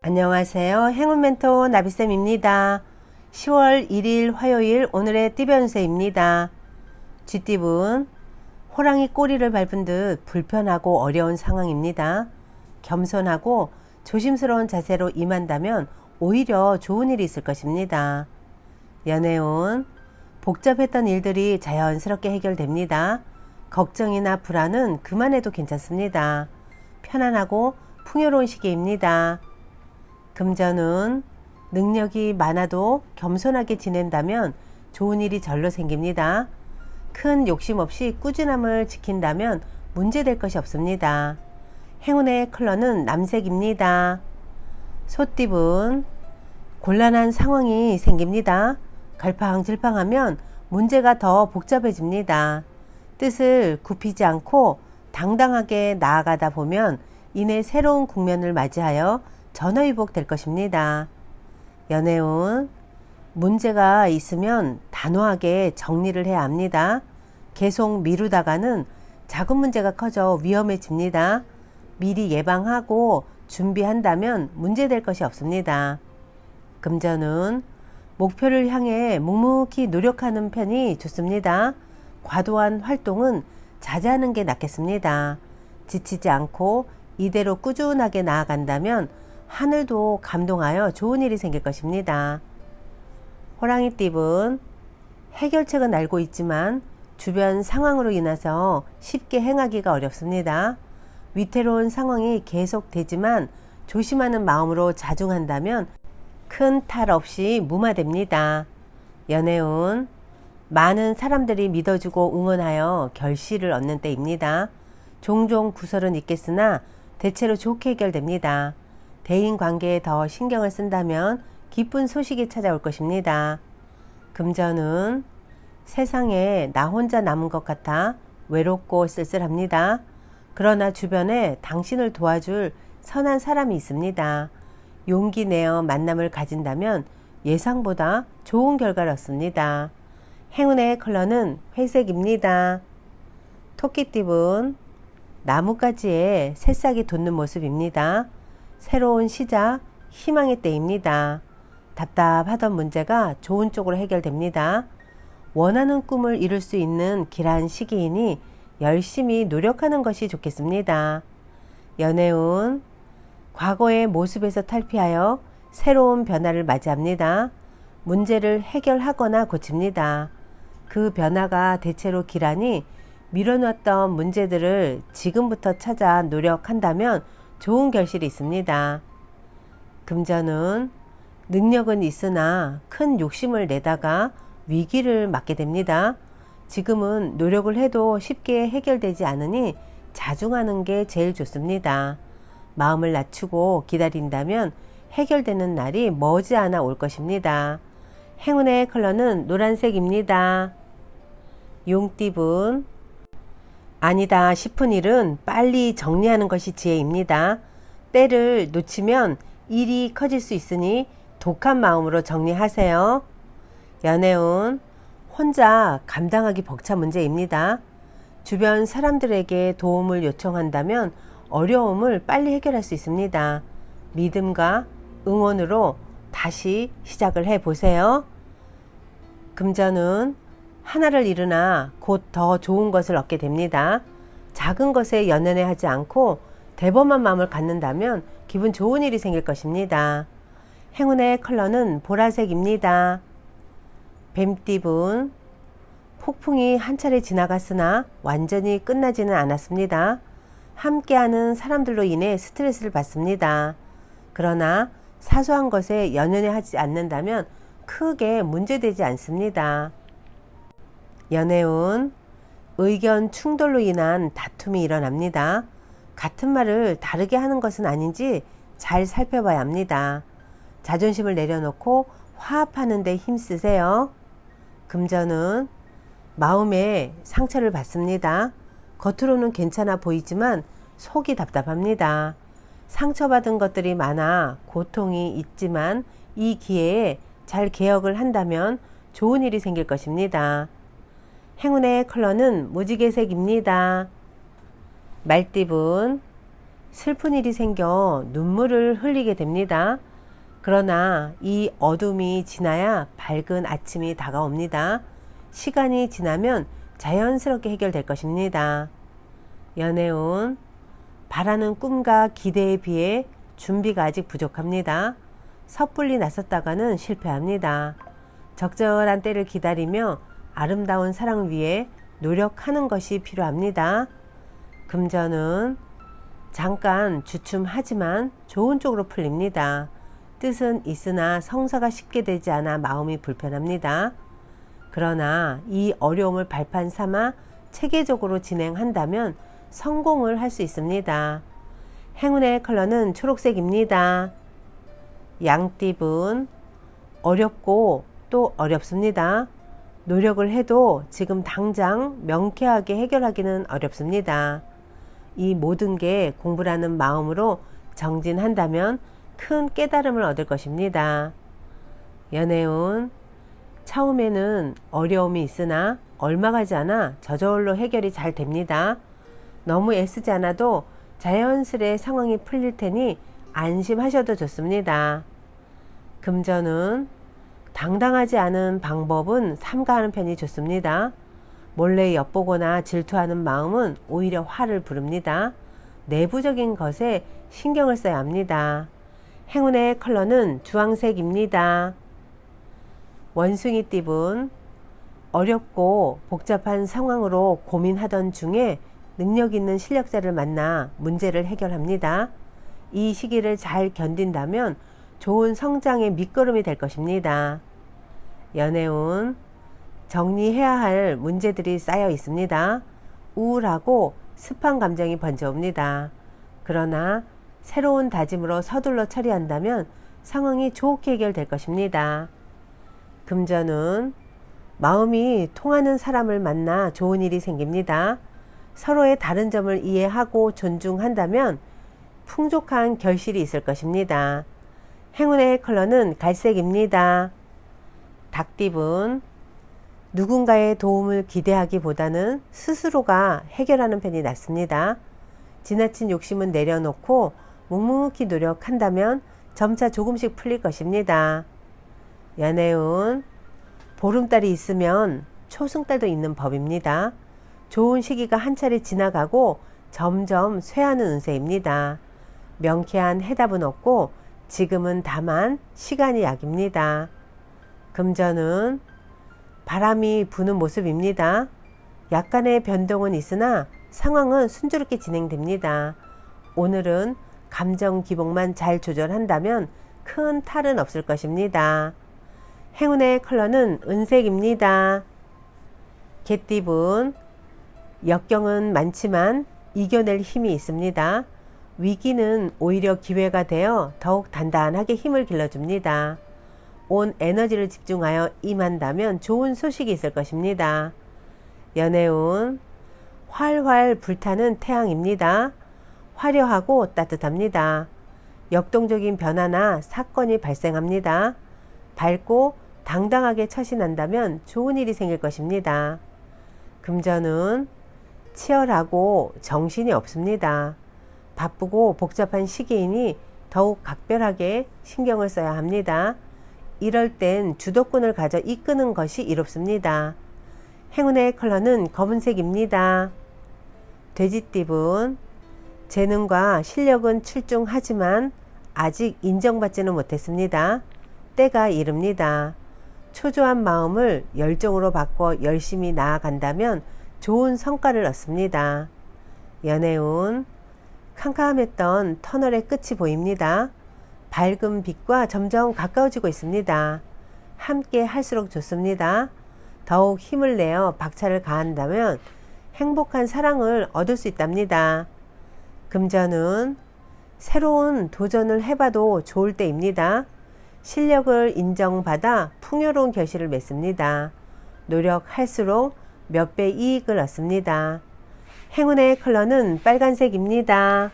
안녕하세요. 행운 멘토 나비쌤입니다. 10월 1일 화요일 오늘의 띠변세입니다. 쥐띠분, 호랑이 꼬리를 밟은 듯 불편하고 어려운 상황입니다. 겸손하고 조심스러운 자세로 임한다면 오히려 좋은 일이 있을 것입니다. 연애운, 복잡했던 일들이 자연스럽게 해결됩니다. 걱정이나 불안은 그만해도 괜찮습니다. 편안하고 풍요로운 시기입니다. 금전운, 능력이 많아도 겸손하게 지낸다면 좋은 일이 절로 생깁니다. 큰 욕심 없이 꾸준함을 지킨다면 문제될 것이 없습니다. 행운의 컬러는 남색입니다. 소띠분, 곤란한 상황이 생깁니다. 갈팡질팡하면 문제가 더 복잡해집니다. 뜻을 굽히지 않고 당당하게 나아가다 보면 이내 새로운 국면을 맞이하여 전화위복 될 것입니다. 연애운, 문제가 있으면 단호하게 정리를 해야 합니다. 계속 미루다가는 작은 문제가 커져 위험해집니다. 미리 예방하고 준비한다면 문제될 것이 없습니다. 금전운, 목표를 향해 묵묵히 노력하는 편이 좋습니다. 과도한 활동은 자제하는 게 낫겠습니다. 지치지 않고 이대로 꾸준하게 나아간다면 하늘도 감동하여 좋은 일이 생길 것입니다. 호랑이띠분, 해결책은 알고 있지만 주변 상황으로 인해서 쉽게 행하기가 어렵습니다. 위태로운 상황이 계속되지만 조심하는 마음으로 자중한다면 큰 탈 없이 무마됩니다. 연애운, 많은 사람들이 믿어주고 응원하여 결실을 얻는 때입니다. 종종 구설은 있겠으나 대체로 좋게 해결됩니다. 대인관계에 더 신경을 쓴다면 기쁜 소식이 찾아올 것입니다. 금전운, 세상에 나 혼자 남은 것 같아 외롭고 쓸쓸합니다. 그러나 주변에 당신을 도와줄 선한 사람이 있습니다. 용기 내어 만남을 가진다면 예상보다 좋은 결과를 얻습니다. 행운의 컬러는 회색입니다. 토끼띠분, 나뭇가지에 새싹이 돋는 모습입니다. 새로운 시작, 희망의 때입니다. 답답하던 문제가 좋은 쪽으로 해결됩니다. 원하는 꿈을 이룰 수 있는 길한 시기이니 열심히 노력하는 것이 좋겠습니다. 연애운, 과거의 모습에서 탈피하여 새로운 변화를 맞이합니다. 문제를 해결하거나 고칩니다. 그 변화가 대체로 길하니 미뤄놨던 문제들을 지금부터 찾아 노력한다면 좋은 결실이 있습니다. 금전운, 능력은 있으나 큰 욕심을 내다가 위기를 맞게 됩니다. 지금은 노력을 해도 쉽게 해결되지 않으니 자중하는 게 제일 좋습니다. 마음을 낮추고 기다린다면 해결되는 날이 머지않아 올 것입니다. 행운의 컬러는 노란색입니다. 용띠분, 아니다 싶은 일은 빨리 정리하는 것이 지혜입니다. 때를 놓치면 일이 커질 수 있으니 독한 마음으로 정리하세요. 연애운, 혼자 감당하기 벅찬 문제입니다. 주변 사람들에게 도움을 요청한다면 어려움을 빨리 해결할 수 있습니다. 믿음과 응원으로 다시 시작을 해보세요. 금전은 하나를 이루나 곧 더 좋은 것을 얻게 됩니다. 작은 것에 연연해 하지 않고 대범한 마음을 갖는다면 기분 좋은 일이 생길 것입니다. 행운의 컬러는 보라색입니다. 뱀띠분, 폭풍이 한 차례 지나갔으나 완전히 끝나지는 않았습니다. 함께하는 사람들로 인해 스트레스를 받습니다. 그러나 사소한 것에 연연해 하지 않는다면 크게 문제되지 않습니다. 연애운, 의견 충돌로 인한 다툼이 일어납니다. 같은 말을 다르게 하는 것은 아닌지 잘 살펴봐야 합니다. 자존심을 내려놓고 화합하는 데 힘쓰세요. 금전은 마음에 상처를 받습니다. 겉으로는 괜찮아 보이지만 속이 답답합니다. 상처받은 것들이 많아 고통이 있지만 이 기회에 잘 개혁을 한다면 좋은 일이 생길 것입니다. 행운의 컬러는 무지개색입니다. 말띠분, 슬픈 일이 생겨 눈물을 흘리게 됩니다. 그러나 이 어둠이 지나야 밝은 아침이 다가옵니다. 시간이 지나면 자연스럽게 해결될 것입니다. 연애운, 바라는 꿈과 기대에 비해 준비가 아직 부족합니다. 섣불리 나섰다가는 실패합니다. 적절한 때를 기다리며 아름다운 사랑을 위해 노력하는 것이 필요합니다. 금전은 잠깐 주춤하지만 좋은 쪽으로 풀립니다. 뜻은 있으나 성사가 쉽게 되지 않아 마음이 불편합니다. 그러나 이 어려움을 발판 삼아 체계적으로 진행한다면 성공을 할 수 있습니다. 행운의 컬러는 초록색입니다. 양띠분, 어렵고 또 어렵습니다. 노력을 해도 지금 당장 명쾌하게 해결하기는 어렵습니다. 이 모든 게 공부라는 마음으로 정진한다면 큰 깨달음을 얻을 것입니다. 연애운, 처음에는 어려움이 있으나 얼마 가지 않아 저절로 해결이 잘 됩니다. 너무 애쓰지 않아도 자연스레 상황이 풀릴 테니 안심하셔도 좋습니다. 금전은 당당하지 않은 방법은 삼가하는 편이 좋습니다. 몰래 엿보거나 질투하는 마음은 오히려 화를 부릅니다. 내부적인 것에 신경을 써야 합니다. 행운의 컬러는 주황색입니다. 원숭이 띠분, 어렵고 복잡한 상황으로 고민하던 중에 능력 있는 실력자를 만나 문제를 해결합니다. 이 시기를 잘 견딘다면 좋은 성장의 밑거름이 될 것입니다. 연애운, 정리해야 할 문제들이 쌓여 있습니다. 우울하고 습한 감정이 번져옵니다. 그러나 새로운 다짐으로 서둘러 처리한다면 상황이 좋게 해결될 것입니다. 금전은 마음이 통하는 사람을 만나 좋은 일이 생깁니다. 서로의 다른 점을 이해하고 존중한다면 풍족한 결실이 있을 것입니다. 행운의 컬러는 갈색입니다. 닭띠분, 누군가의 도움을 기대하기보다는 스스로가 해결하는 편이 낫습니다. 지나친 욕심은 내려놓고 묵묵히 노력한다면 점차 조금씩 풀릴 것입니다. 연애운, 보름달이 있으면 초승달도 있는 법입니다. 좋은 시기가 한 차례 지나가고 점점 쇠하는 운세입니다. 명쾌한 해답은 없고 지금은 다만 시간이 약입니다. 금전은 바람이 부는 모습입니다. 약간의 변동은 있으나 상황은 순조롭게 진행됩니다. 오늘은 감정 기복만 잘 조절한다면 큰 탈은 없을 것입니다. 행운의 컬러는 은색입니다. 개띠분, 역경은 많지만 이겨낼 힘이 있습니다. 위기는 오히려 기회가 되어 더욱 단단하게 힘을 길러줍니다. 온 에너지를 집중하여 임한다면 좋은 소식이 있을 것입니다. 연애운, 활활 불타는 태양입니다. 화려하고 따뜻합니다. 역동적인 변화나 사건이 발생합니다. 밝고 당당하게 처신한다면 좋은 일이 생길 것입니다. 금전은 치열하고 정신이 없습니다. 바쁘고 복잡한 시기이니 더욱 각별하게 신경을 써야 합니다. 이럴 땐 주도권을 가져 이끄는 것이 이롭습니다. 행운의 컬러는 검은색입니다. 돼지띠분, 재능과 실력은 출중하지만 아직 인정받지는 못했습니다. 때가 이릅니다. 초조한 마음을 열정으로 바꿔 열심히 나아간다면 좋은 성과를 얻습니다. 연애운, 캄캄했던 터널의 끝이 보입니다. 밝은 빛과 점점 가까워지고 있습니다. 함께 할수록 좋습니다. 더욱 힘을 내어 박차를 가한다면 행복한 사랑을 얻을 수 있답니다. 금전은 새로운 도전을 해봐도 좋을 때입니다. 실력을 인정받아 풍요로운 결실을 맺습니다. 노력할수록 몇 배 이익을 얻습니다. 행운의 컬러는 빨간색입니다.